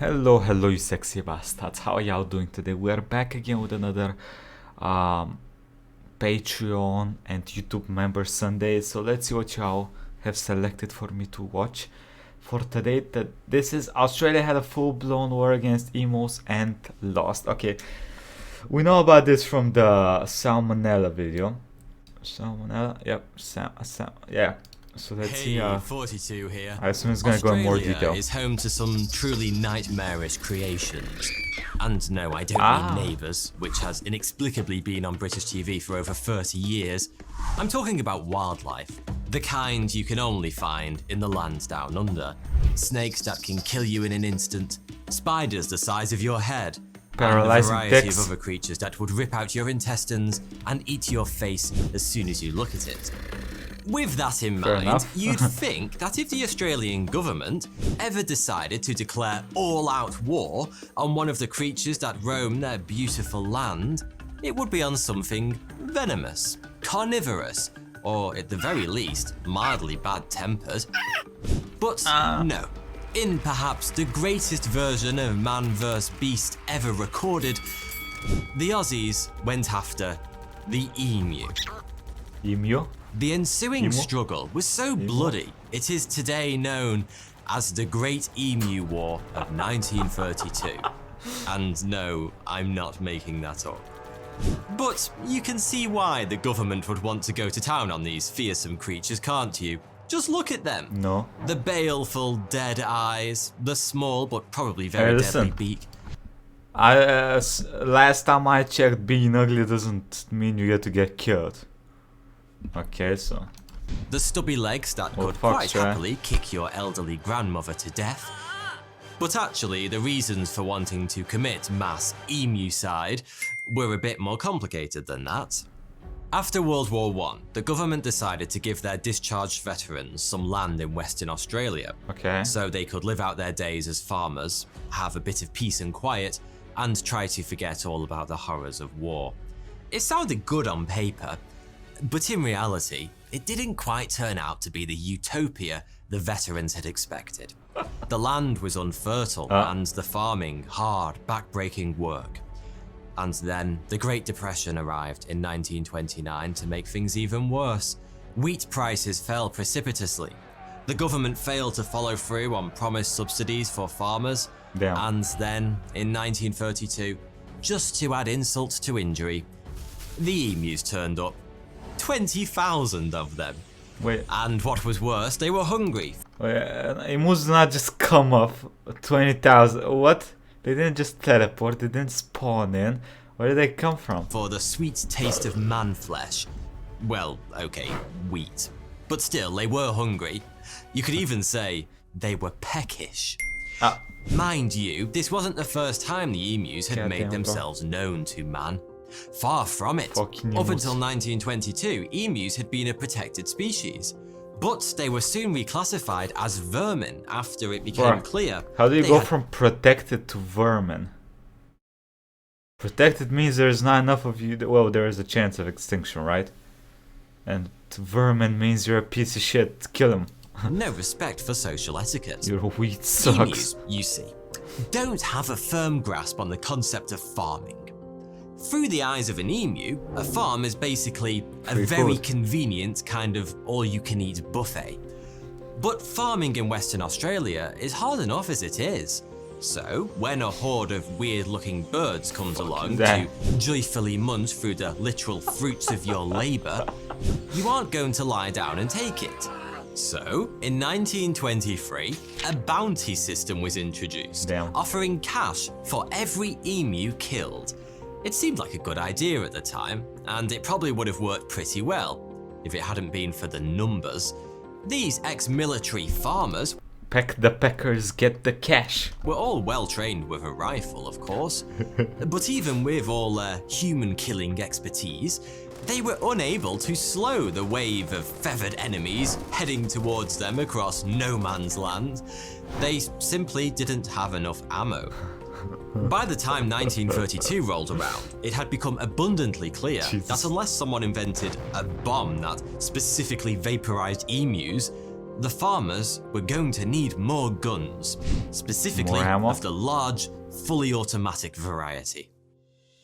Hello, you sexy bastards. How are y'all doing today? We are back again with another Patreon and YouTube member Sunday. So let's see what y'all have selected for me to watch for today. This is Australia had a full-blown war against Emus and lost. Okay, we know about this from the Salmonella video. Salmonella, yep, yeah. So let's see. 42 here. I assume it's gonna go in more detail. Australia is home to some truly nightmarish creations. And no, I don't mean Neighbours, which has inexplicably been on British TV for over 30 years. I'm talking about wildlife. The kind you can only find in the lands down under. Snakes that can kill you in an instant. Spiders the size of your head. Paralyzing and a variety dicks. of other creatures that would rip out your intestines and eat your face as soon as you look at it. With that in mind, you'd think that if the Australian government ever decided to declare all-out war on one of the creatures that roam their beautiful land, it would be on something venomous, carnivorous, or at the very least, mildly bad-tempered. But no. In perhaps the greatest version of man vs. beast ever recorded, the Aussies went after the emu. Emu? The ensuing struggle was so bloody, it is today known as the Great Emu War of 1932. And no, I'm not making that up. But you can see why the government would want to go to town on these fearsome creatures, can't you? Just look at them. No. The baleful dead eyes, the small but probably very deadly beak. Last time I checked, being ugly doesn't mean you get to get killed. Okay, so. The stubby legs that could quite happily kick your elderly grandmother to death. But actually, the reasons for wanting to commit mass emucide were a bit more complicated than that. After World War I, the government decided to give their discharged veterans some land in Western Australia. Okay. So they could live out their days as farmers, have a bit of peace and quiet, and try to forget all about the horrors of war. It sounded good on paper, but in reality, it didn't quite turn out to be the utopia the veterans had expected. The land was unfertile and the farming hard, backbreaking work. And then the Great Depression arrived in 1929 to make things even worse. Wheat prices fell precipitously. The government failed to follow through on promised subsidies for farmers. Damn. And then, in 1932, just to add insult to injury, the emus turned up. 20,000 of them. Wait. And what was worse, they were hungry. It must not just come up 20,000. What? They didn't just teleport, they didn't spawn in. Where did they come from? For the sweet taste of man flesh. Well, okay, wheat. But still, they were hungry. You could even say they were peckish. Mind you, this wasn't the first time the emus had made themselves known to man. Far from it. Up until 1922, emus had been a protected species. But they were soon reclassified as vermin after it became clear. How do you go from protected to vermin? Protected means there's not enough of you. Well, there is a chance of extinction, right? And vermin means you're a piece of shit. Kill him. No respect for social etiquette. Your wheat sucks. Emus, you see, don't have a firm grasp on the concept of farming. Through the eyes of an emu, a farm is basically a very convenient kind of all-you-can-eat buffet. But farming in Western Australia is hard enough as it is. So, when a horde of weird-looking birds comes along to joyfully munch through the literal fruits of your labour, you aren't going to lie down and take it. So, in 1923, a bounty system was introduced, offering cash for every emu killed. It seemed like a good idea at the time, and it probably would have worked pretty well, if it hadn't been for the numbers. These ex-military farmers, Peck the peckers, get the cash, were all well trained with a rifle, of course. But even with all their human-killing expertise, they were unable to slow the wave of feathered enemies heading towards them across no man's land. They simply didn't have enough ammo. By the time 1932 rolled around, it had become abundantly clear that unless someone invented a bomb that specifically vaporized emus, the farmers were going to need more guns, specifically More ammo? of the large, fully automatic variety.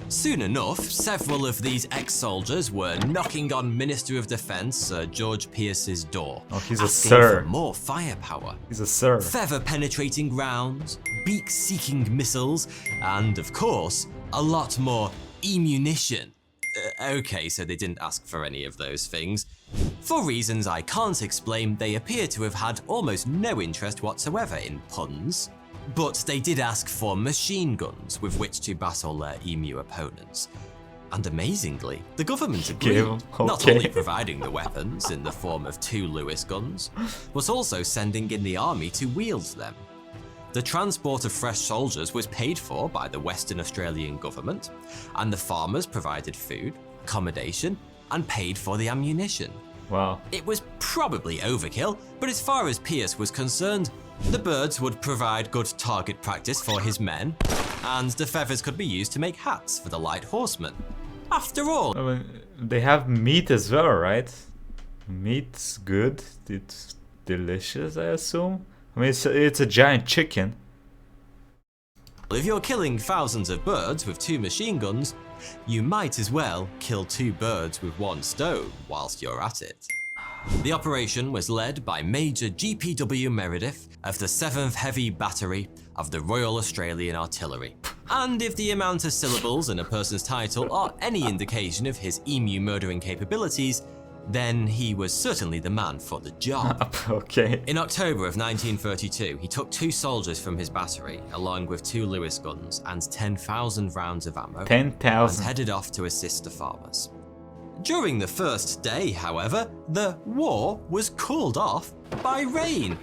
Soon enough, several of these ex-soldiers were knocking on Minister of Defence Sir George Pierce's door, Oh, he's a asking sir. for more firepower. He's a sir. Feather-penetrating rounds, beak-seeking missiles, and of course, a lot more ammunition. Okay, so they didn't ask for any of those things. For reasons I can't explain, they appear to have had almost no interest whatsoever in puns. But they did ask for machine guns with which to battle their emu opponents. And amazingly, the government agreed, Gave 'em, not okay. only providing the weapons in the form of 2 Lewis guns, but also sending in the army to wield them. The transport of fresh soldiers was paid for by the Western Australian government, and the farmers provided food, accommodation, and paid for the ammunition. Wow. It was probably overkill, but as far as Pierce was concerned, the birds would provide good target practice for his men, and the feathers could be used to make hats for the light horsemen. After all, I mean, they have meat as well, right? Meat's good. It's delicious, I assume. I mean, it's a giant chicken. if you're killing thousands of birds with 2 machine guns, you might as well kill 2 birds with 1 stone whilst you're at it. The operation was led by Major GPW Meredith of the 7th Heavy Battery of the Royal Australian Artillery. And if the amount of syllables in a person's title are any indication of his emu murdering capabilities, then he was certainly the man for the job. Okay. In October of 1932, he took 2 soldiers from his battery, along with 2 Lewis guns and 10,000 rounds of ammo, and 10,000. headed off to assist the farmers. During the first day, however, the war was called off by rain,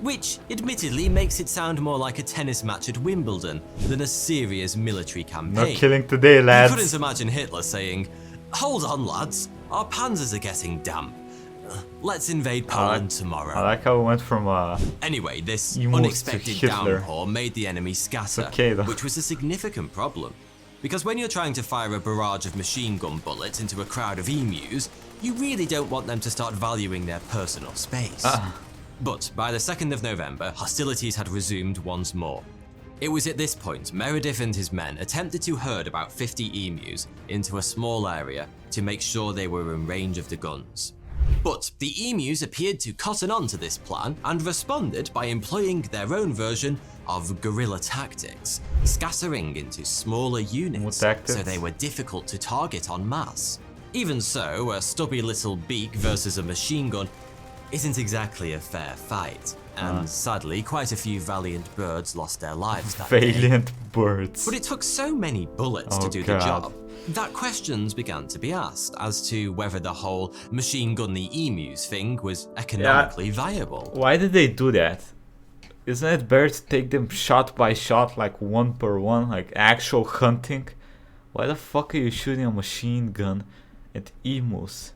which admittedly makes it sound more like a tennis match at Wimbledon than a serious military No campaign. killing today, You lads. couldn't imagine Hitler saying, "Hold on, lads, our panzers are getting damp. Let's invade Poland tomorrow." I like how it went from Anyway, this Emus to unexpected Hitler. downpour made the enemy scatter, okay, though. which was a significant problem. Because when you're trying to fire a barrage of machine gun bullets into a crowd of emus, you really don't want them to start valuing their personal space. But by the 2nd of November, hostilities had resumed once more. It was at this point Meredith and his men attempted to herd about 50 emus into a small area to make sure they were in range of the guns. But the emus appeared to cotton on to this plan and responded by employing their own version of guerrilla tactics, scattering into smaller units so tactics? they were difficult to target en masse. Even so, a stubby little beak versus a machine gun isn't exactly a fair fight, and sadly quite a few valiant birds lost their lives that day. valiant birds. But it took so many bullets to Oh, do God. the job that questions began to be asked as to whether the whole machine gun the emus thing was economically viable. Why did they do that? Isn't it better to take them shot by shot, like 1 per 1, like actual hunting? Why the fuck are you shooting a machine gun at emus?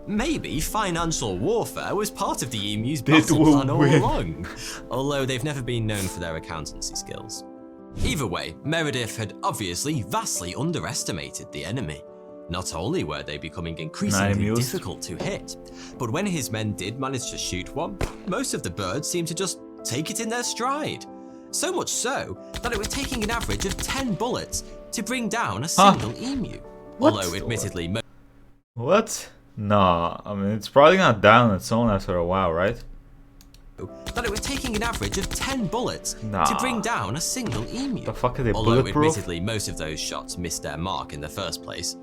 Maybe financial warfare was part of the emus' They battle will plan all win. along, although they've never been known for their accountancy skills. Either way, Meredith had obviously vastly underestimated the enemy. Not only were they becoming increasingly amused. difficult to hit, but when his men did manage to shoot one, most of the birds seemed to just take it in their stride. So much so that it was taking an average of 10 bullets to bring down a single emu. What? Although admittedly, What? No, I mean, it's probably gonna die on its own after a while, right? that it was taking an average of 10 bullets Nah. to bring down a single emu. The fuck are they Although bulletproof? admittedly most of those shots missed their mark in the first place.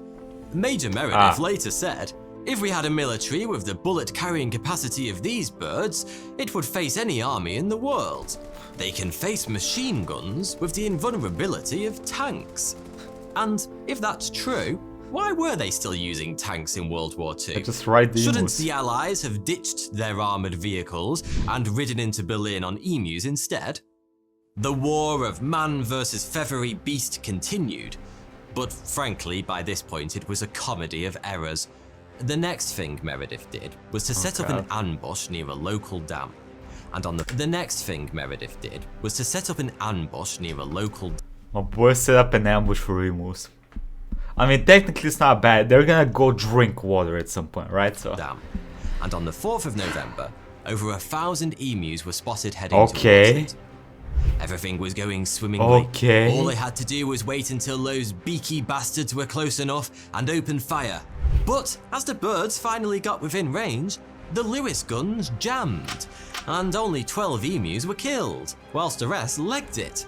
Major Meredith later said, "If we had a military with the bullet carrying capacity of these birds, it would face any army in the world. They can face machine guns with the invulnerability of tanks." And if that's true, why were they still using tanks in World War II? I just ride the Shouldn't emus. the Allies have ditched their armoured vehicles and ridden into Berlin on emus instead? The war of man versus feathery beast continued, but frankly, by this point it was a comedy of errors. The next thing Meredith did was to set up an ambush near a local dam. And on the next thing Meredith did was to set up an ambush near a local My boy set up an ambush for emus. I mean, technically it's not bad. They're gonna go drink water at some point, right? So dam. and on the 4th of November, over 1,000 emus were spotted heading towards it. Everything was going swimmingly. All they had to do was wait until those beaky bastards were close enough and open fire. But as the birds finally got within range, the Lewis guns jammed, and only 12 emus were killed, whilst the rest legged it.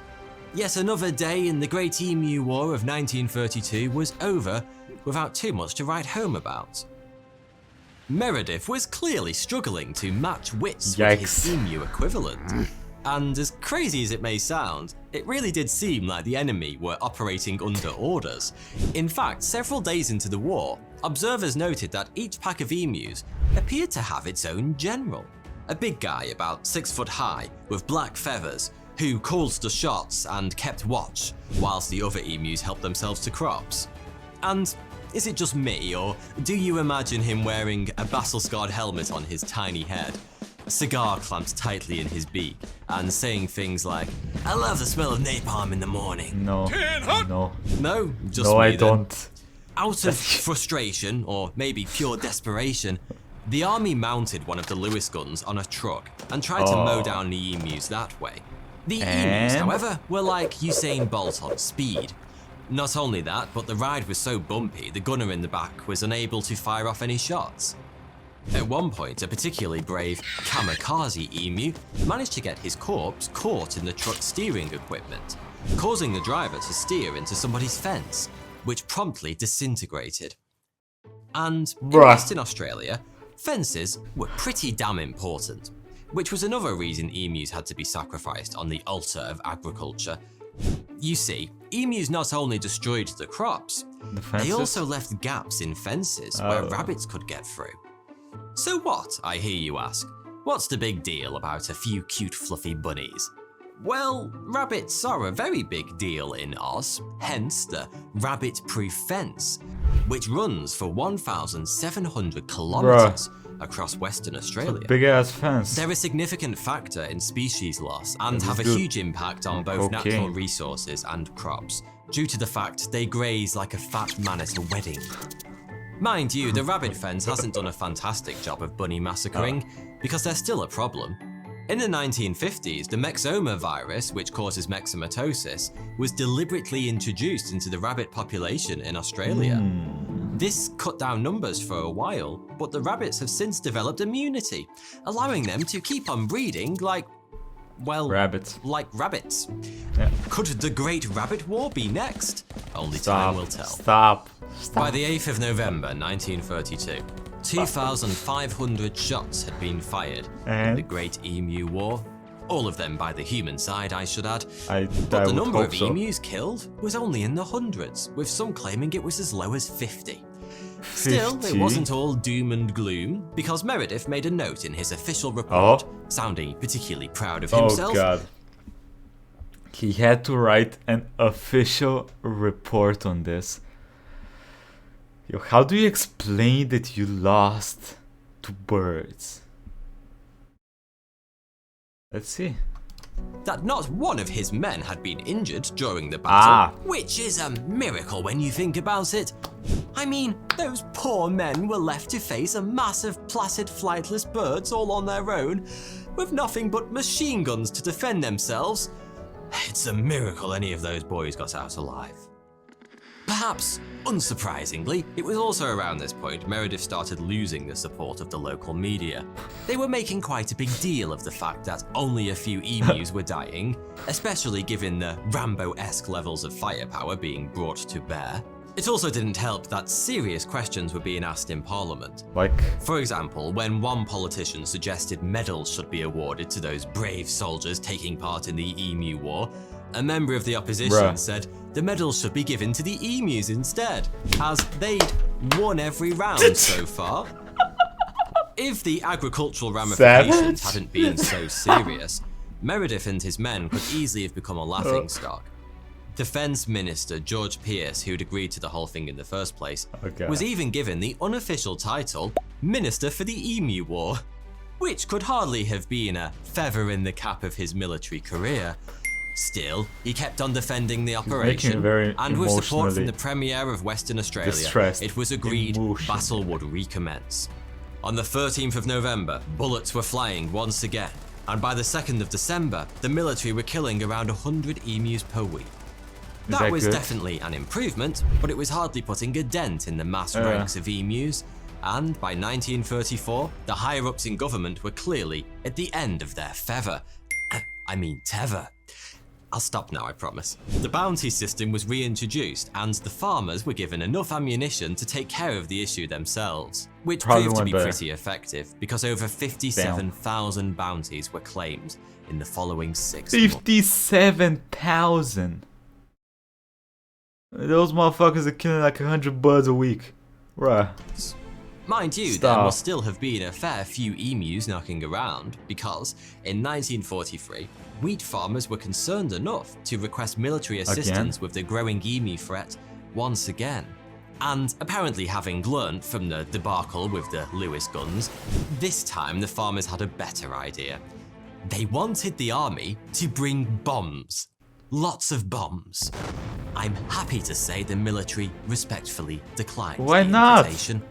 Yet another day in the Great Emu War of 1932 was over without too much to write home about. Meredith was clearly struggling to match wits with his emu equivalent. And as crazy as it may sound, it really did seem like the enemy were operating under orders. In fact, several days into the war, observers noted that each pack of emus appeared to have its own general. A big guy about 6 foot high with black feathers who called the shots and kept watch whilst the other emus helped themselves to crops. And is it just me, or do you imagine him wearing a battle-scarred helmet on his tiny head, cigar clamped tightly in his beak, and saying things like, "I love the smell of napalm in the morning"? No, No, just no, me I then. don't. Out of frustration, or maybe pure desperation, the army mounted one of the Lewis guns on a truck and tried to mow down the emus that way. The emus, however, were like Usain Bolt on speed. Not only that, but the ride was so bumpy, the gunner in the back was unable to fire off any shots. At one point, a particularly brave kamikaze emu managed to get his corpse caught in the truck's steering equipment, causing the driver to steer into somebody's fence, which promptly disintegrated. And in Western Australia, fences were pretty damn important, which was another reason emus had to be sacrificed on the altar of agriculture. You see, emus not only destroyed the crops, they also left gaps in fences where rabbits could get through. So what, I hear you ask? What's the big deal about a few cute fluffy bunnies? Well, rabbits are a very big deal in Oz, hence the rabbit-proof fence, which runs for 1,700 kilometers across Western Australia. Big ass fence. They're a significant factor in species loss and have a huge impact on both natural resources and crops, due to the fact they graze like a fat man at a wedding. Mind you, the rabbit fence hasn't done a fantastic job of bunny massacring, because they're still a problem. In the 1950s, the Myxoma virus, which causes myxomatosis, was deliberately introduced into the rabbit population in Australia. This cut down numbers for a while, but the rabbits have since developed immunity, allowing them to keep on breeding like, well, rabbits. Like rabbits. Yeah. Could the Great Rabbit War be next? Only time will tell. Stop. By the 8th of November 1932, 2,500 shots had been fired in the Great Emu War. All of them by the human side, I should add. But the number of emus killed was only in the hundreds, with some claiming it was as low as 50. Still, it wasn't all doom and gloom, because Meredith made a note in his official report, sounding particularly proud of himself. Oh god. He had to write an official report on this. Yo, how do you explain that you lost to birds? Let's see. That not one of his men had been injured during the battle, which is a miracle when you think about it. I mean, those poor men were left to face a mass of placid, flightless birds all on their own, with nothing but machine guns to defend themselves. It's a miracle any of those boys got out alive. Perhaps, unsurprisingly, it was also around this point Meredith started losing the support of the local media. They were making quite a big deal of the fact that only a few emus were dying, especially given the Rambo-esque levels of firepower being brought to bear. It also didn't help that serious questions were being asked in Parliament. For example, when one politician suggested medals should be awarded to those brave soldiers taking part in the Emu War, a member of the opposition said the medals should be given to the emus instead, as they'd won every round so far. If the agricultural ramifications hadn't been so serious, Meredith and his men could easily have become a laughingstock. Defense Minister George Pearce, who'd agreed to the whole thing in the first place, was even given the unofficial title Minister for the Emu War, which could hardly have been a feather in the cap of his military career. Still, he kept on defending the operation, and with support from the Premier of Western Australia, it was agreed battle would recommence. On the 13th of November, bullets were flying once again, and by the 2nd of December, the military were killing around 100 emus per week. That was definitely an improvement, but it was hardly putting a dent in the mass ranks of emus, and by 1934, the higher-ups in government were clearly at the end of their tether. I'll stop now, I promise. The bounty system was reintroduced, and the farmers were given enough ammunition to take care of the issue themselves, which proved to be pretty effective, because over 57,000 bounties were claimed in the following 6 months. 57,000! Those motherfuckers are killing like 100 birds a week. Bruh. Mind you, there must still have been a fair few emus knocking around, because in 1943, wheat farmers were concerned enough to request military assistance with the growing emu threat once again. And apparently having learnt from the debacle with the Lewis guns, this time the farmers had a better idea. They wanted the army to bring bombs. Lots of bombs. I'm happy to say the military respectfully declined the invitation.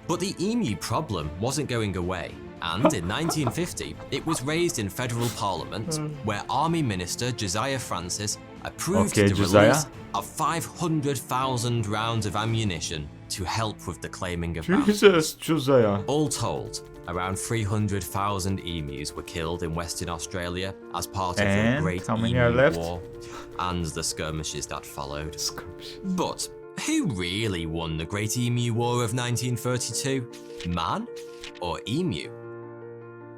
But the emu problem wasn't going away, and in 1950, it was raised in federal parliament, where Army Minister Josiah Francis approved the release of 500,000 rounds of ammunition to help with the claiming of bounties. Josiah. All told, around 300,000 emus were killed in Western Australia as part of the Great Emu War and the skirmishes that followed. But who really won the Great Emu War of 1932? Man or emu?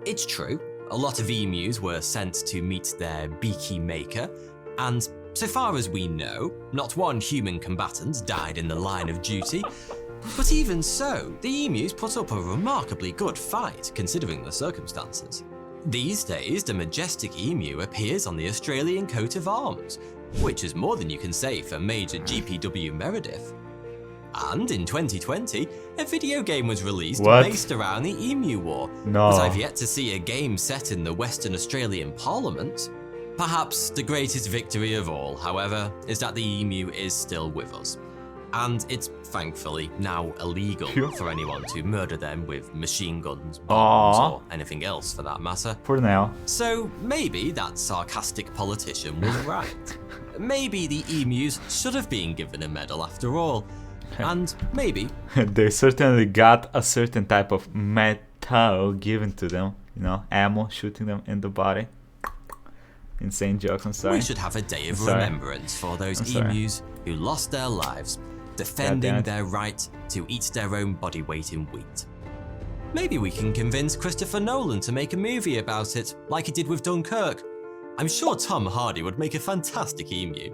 It's true, a lot of emus were sent to meet their beaky maker, and so far as we know, not one human combatant died in the line of duty. But even so, the emus put up a remarkably good fight considering the circumstances. These days, the majestic emu appears on the Australian coat of arms, which is more than you can say for Major GPW Meredith. And in 2020, a video game was released based around the Emu War, but I've yet to see a game set in the Western Australian Parliament. Perhaps the greatest victory of all, however, is that the emu is still with us. And it's thankfully now illegal for anyone to murder them with machine guns, bombs, or anything else for that matter. For now. So maybe that sarcastic politician was right. Maybe the emus should have been given a medal after all. And maybe they certainly got a certain type of metal given to them. You know, ammo shooting them in the body. Insane jokes, I'm sorry. We should have a day of remembrance for those emus who lost their lives defending their right to eat their own body weight in wheat. Maybe we can convince Christopher Nolan to make a movie about it, like he did with Dunkirk. I'm sure Tom Hardy would make a fantastic emu.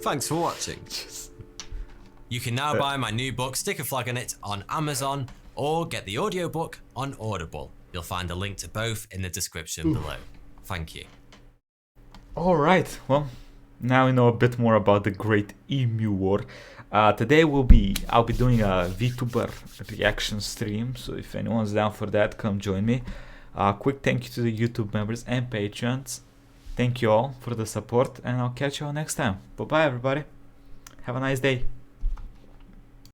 Thanks for watching. You can now buy my new book, Stick a Flag on It, on Amazon, or get the audiobook on Audible. You'll find a link to both in the description below. Thank you. Alright, well, now we know a bit more about the Great Emu War. Today I'll be doing a VTuber reaction stream, so if anyone's down for that, come join me. Quick thank you to the YouTube members and patrons. Thank you all for the support, and I'll catch you all next time. Bye bye everybody. Have a nice day.